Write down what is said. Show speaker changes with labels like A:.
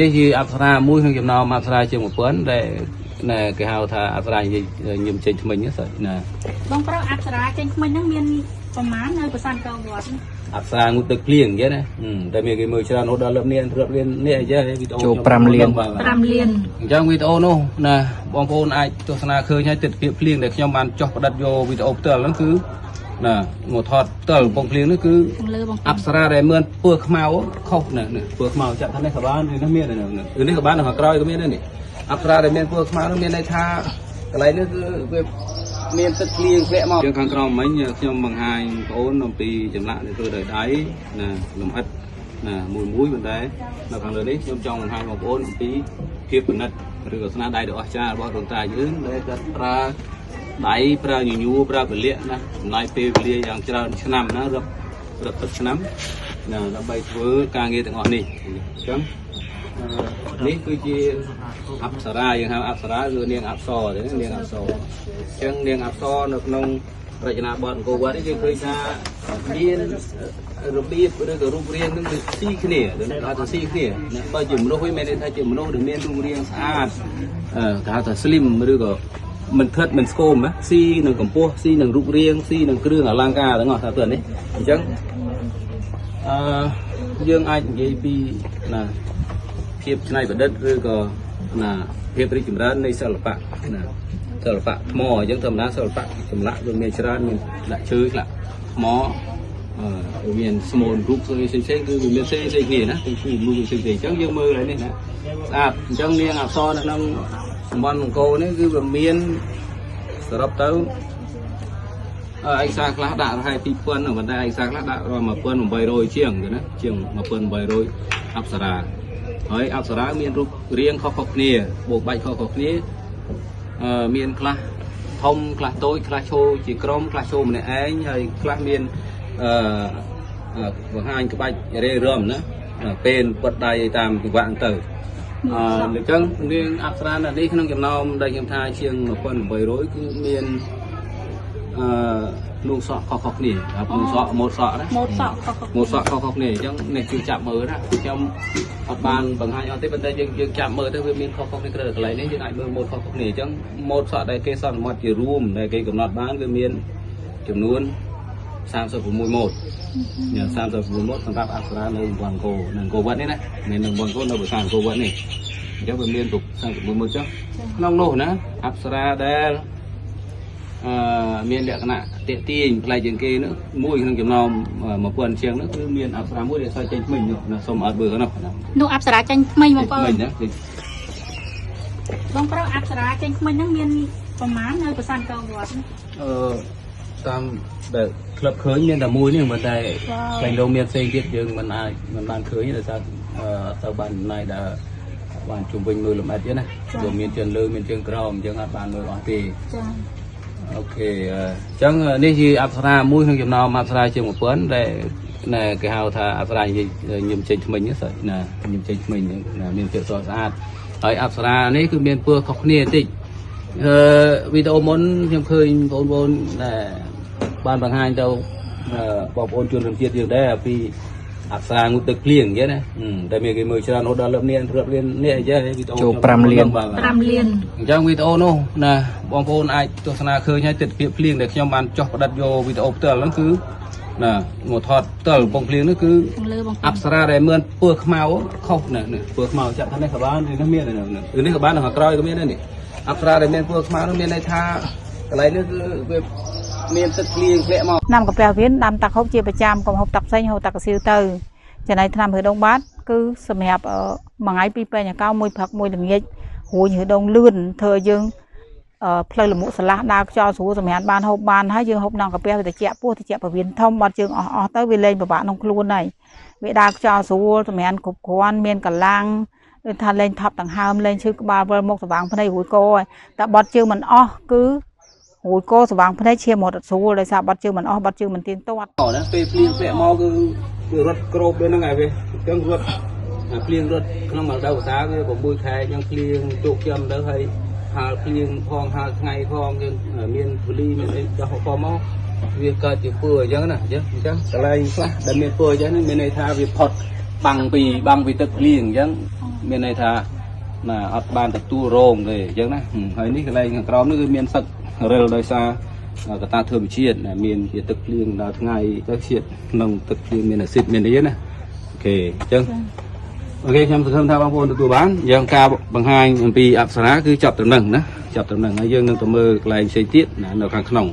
A: នេះជាអប្សរាមួយក្នុងចំណោមអប្សរាជាង1000ដែលគេហៅថាអប្សរាញឹមចេញថ្មិញណា
B: បងប្រុសអប្សរាចេញថ្មិញហ្នឹងមានប្រមាណនៅប្រសានកោវត្ត
A: អប្សរាងូទឹកភ្លៀងអញ្ចឹងណាតែមានគេមើលច្រើនរហូតដល់លើកនេះនេះអញ្ចឹងវីដេអូ
C: ចូល5លាន
A: អញ្ចឹងវីដេអូនោះណាបងប្អូនអាចទស្សនាឃើញហើយទិដ្ឋភាពភ្លៀងដែលខ្ញុំបានចុះផ្ដិតយកវីដេអូផ្ទាល់ហ្នឹងគឺណាមកថតផ្ទាល់កំពង់ភ្លៀងនេះគឺអប្សរាដែលមើលពើខ្មៅខុសណាពើខ្មៅចាក់ថានេះក៏បាននេះមាននេះក៏បានខាងក្រោយក៏មានដែរនេះអប្សរាដែលមានពើខ្មៅនោះមានន័យថាកន្លែងនេះគឺវាមានទឹកភ្លៀងធ្លាក់មកយើងខាងក្រោមមិញខ្ញុំបង្ហាញបងប្អូនអំពីចម្លាក់នេះធ្វើដោយដៃណាលំអិតណាមួយប៉ុន្តែនៅខាងលើនេះខ្ញុំចង់បង្ហាញបងប្អូនអំពីភាពពិនិត្យឬក៏ស្នាដៃដ៏អស្ចារ្យរបស់ដូនតាយើងដែលគាត់ប្រើដៃប្រើញញួរប្រើពលិកណាចំណាយពេលវេលាយ៉ាងច្រើនឆ្នាំណារាប់ទឹកឆ្នាំណាដើម្បីធ្វើការងារទាំងអស់នេះអញ្ចឹងនេះគឺជាអប្សរាយើងហៅអប្សរាគឺនាងអប្សរទេនាងអប្សរអញ្ចឹងនាងអប្សរនៅក្នុងរចនាបថអង្គរវត្តនេះយើងឃើញថាមានរបៀបឬក៏រូបរាងនឹងវាស៊ីគ្នាគេហៅថាស៊ីគ្នាបើជាមនុស្សវិញមានន័យថាជាមនុស្សដែលមានរូបរាងស្អាតគេហៅថា slim ឬក៏មិនខិតមិនស្គមណាស៊ីនឹងកម្ពស់ស៊ីនឹងរូបរាងស៊ីនឹងគ្រឿងអលង្ការទាំងអស់ថាទៅនេះអញ្ចឹងយើងអាចនិយាយពីណាភាពច្នៃប្រឌិតឬក៏ណាភាពរីកចម្រើននៃសិល្បៈណាសិល្បៈថ្មអញ្ចឹងធម្មតាសិល្បៈចម្លាក់វាមានច្រើនមានដាក់ឈើខ្លះថ្មមានស្មូនរូបផ្សេងគឺវាមានផ្សេងគ្នាណាគឺមួយផ្សេងអញ្ចឹងយើងមើលហើយនេះណាស្អាតអញ្ចឹងនាងអប្សរនៅក្នុងតំបន់អង្គរនេះគឺវាមានសរុបទៅឯកសារខ្លះដាក់រហែល 2000 ប៉ុន្តែឯកសារខ្លះដាក់រហែល 1800 ជាងទៅណាជាង 1800 អប្សរាហើយអប្សរាមានរូបរាងខុសៗគ្នាបូកបាច់ខុសៗគ្នាមានខ្លះធំខ្លះតូចខ្លះឈរជាក្រុមខ្លះឈរម្នាក់ឯងហើយខ្លះមានបង្ហាញក្បាច់រេរំណាពេលពុតដៃតាមចង្វាក់ទៅអញ្ចឹងនាងអប្សរានេះក្នុងចំណោមដែលខ្ញុំថាជាង 1800 គឺមាននូសក់ខុសៗគ្នានូសក់ម៉ូតសក់ណាម៉ូតសក់ខុសៗគ្នាអញ្ចឹងនេះគឺចាប់មើលណាខ្ញុំអត់បានបង្ហាញអត់ទេប៉ុន្តែយើងចាប់មើលទៅវាមានខុសៗគ្នាក្រៅកន្លែងនេះយើងអាចមើលម៉ូតខុសៗគ្នាអញ្ចឹងម៉ូតសក់ដែលគេសន្មត់ជារួមដែលគេកំណត់បានគឺមានចំនួន36ម៉ូត36ម៉ូតសម្រាប់អប្សរានៅវត្តអង្គរវត្តនេះណាមិននៅវត្តអង្គរនៅប្រាសាទអង្គរវត្តនេះអញ្ចឹងវាមាន36ម៉ូតចុះក្នុងនោះណាអប្សរាដែលមានលក្ខណៈទាក់ទាញប្លែកជាងគេនោះមួយក្នុងចំណោម 1000 ជាងនោះគឺមានអប្សរាមួយដែលសើចេញថ្មីនោះសូមអត់មើលនោះ
B: នោះអប្សរាចេញថ្មីបងប្អូនបងប្រុសអប្សរាចេញថ្មីហ្នឹងមានប្រមាណនៅប្រាសាទអង្គរវត្ត
A: តាមដែលក្លឹបឃើញមានតែមួយនេះប៉ុន្តែផ្សេងលោកមានផ្សេងទៀតយើងមិនបានឃើញដោយសារទៅបានចំណាយដល់បានជុំវិញមើលលំអិតទៀតណាព្រោះមានជើងលើមានជើងក្រោមអញ្ចឹងអត់បានមើលអស់ទេចាអូខេអញ្ចឹងនេះជាអប្សរាមួយក្នុងចំណោមអប្សរាជាង 1000 ដែលគេហៅថាអប្សរាញឹមចេញថ្មិញណាញឹមចេញថ្មិញណាមានភាពស្រស់ស្អាតហើយអប្សរានេះគឺមានពណ៌ខុសគ្នាបន្តិចវីដេអូមុនខ្ញុំឃើញបងប្អូនដែលបានបង្ហាញទៅបងប្អូនជនរួមជាតិយើងដែរពីអប្សរាងូទឹកភ្លៀងអញ្ចឹងណាតែមានគេមើលច្រើនរហូតដល់លើកនេះនេះអញ្ចឹងវីដេអូ
C: ចូល5លាន
A: អញ្ចឹងវីដេអូនោះណាបងប្អូនអាចទស្សនាឃើញហើយទិដ្ឋភាពភ្លៀងដែលខ្ញុំបានចុះផ្ដិតយកវីដេអូផ្ទាល់ហ្នឹងគឺណាមកថតផ្ទាល់កំពង់ភ្លៀងនេះគឺអប្សរាដែលមើលពើខ្មៅខុសណាពើខ្មៅចាក់ថានេះក៏បាននេះមាននេះក៏បានខាងក្រោយក៏មានដែរនេះអប្សរាដែលមានពើខ្មៅនោះមានន័យថាកន្លែងនេះគឺវាមានទឹកភ្លៀងធ្លាក់មក
D: ដាំកាពះវៀនដាំទឹកហូបជាប្រចាំកុំហូបទឹកផ្សេងហូបទឹកកសៀវទៅចំណែកថ្នាំហឺដងបាត់គឺសម្រាប់មួយថ្ងៃពីរពេលកៅមួយព្រឹកមួយល្ងាចរួញហឺដងលឿនធ្វើយើងផ្លូវលមុខស្រឡះដើរខ្យល់ស្រួលសម្រាប់បានហូបបានហើយយើងហូបក្នុងកាពះវាត្រជាក់ពោះត្រជាក់ពវៀនធំបាត់ជើងអស់ទៅវាលែងពិបាកក្នុងខ្លួនហើយវាដើរខ្យល់ស្រួលសម្រាប់គ្រប់គ្រាន់មានកម្លាំងដូចថាលែងថប់ដង្ហើមលែងឈឺក្បាលវិលមុខស្វាងភ្នែករួយកហើយតែបាត់ជើងមិនអស់គឺរួយកស្វាងភ្នែកឈាមរត់ស្រួលដោយសារបាត់ជើងមិនអស់បាត់ជើងមិនទៀងទាត់
A: ណាពេលភ្លៀងធ្លាក់មកគឺរត់ក្របដូចហ្នឹងហើយវាអញ្ចឹងរត់ភ្លៀងរត់ក្នុងរដូវវស្សាវា6 ខែអញ្ចឹងភ្លៀងជោគជាំទៅហើយហាលភ្លៀងផងហាលថ្ងៃផងយើងមានពូលីមានអីដោះផងមកវាកើតជាពើអញ្ចឹងណាអញ្ចឹងកន្លែងខ្លះដែលមានពើអញ្ចឹងមានន័យថាវាផុតបាំងពីទឹកភ្លៀងអញ្ចឹង មានន័យថាណាអត់បានទទួលរងទេអញ្ចឹងណាហើយនេះកន្លែងខាងក្រោមនេះគឺមានសឹករិលដោយសារកត្តាធម្មជាតិមានជាទឹកភ្លៀងដល់ថ្ងៃទៅជាតិក្នុងទឹកភ្លៀងមានអាស៊ីតមានអីណាអូខេអញ្ចឹងអូខេខ្ញុំសង្ឃឹមថាបងប្អូនទទួលបានយើងការបង្ហាញអំពីអប្សរាគឺចាប់ត្រឹមហ្នឹងណាចាប់ត្រឹមហ្នឹងហើយយើងនឹងទៅមើលកន្លែងផ្សេងទៀតនៅខាងក្នុង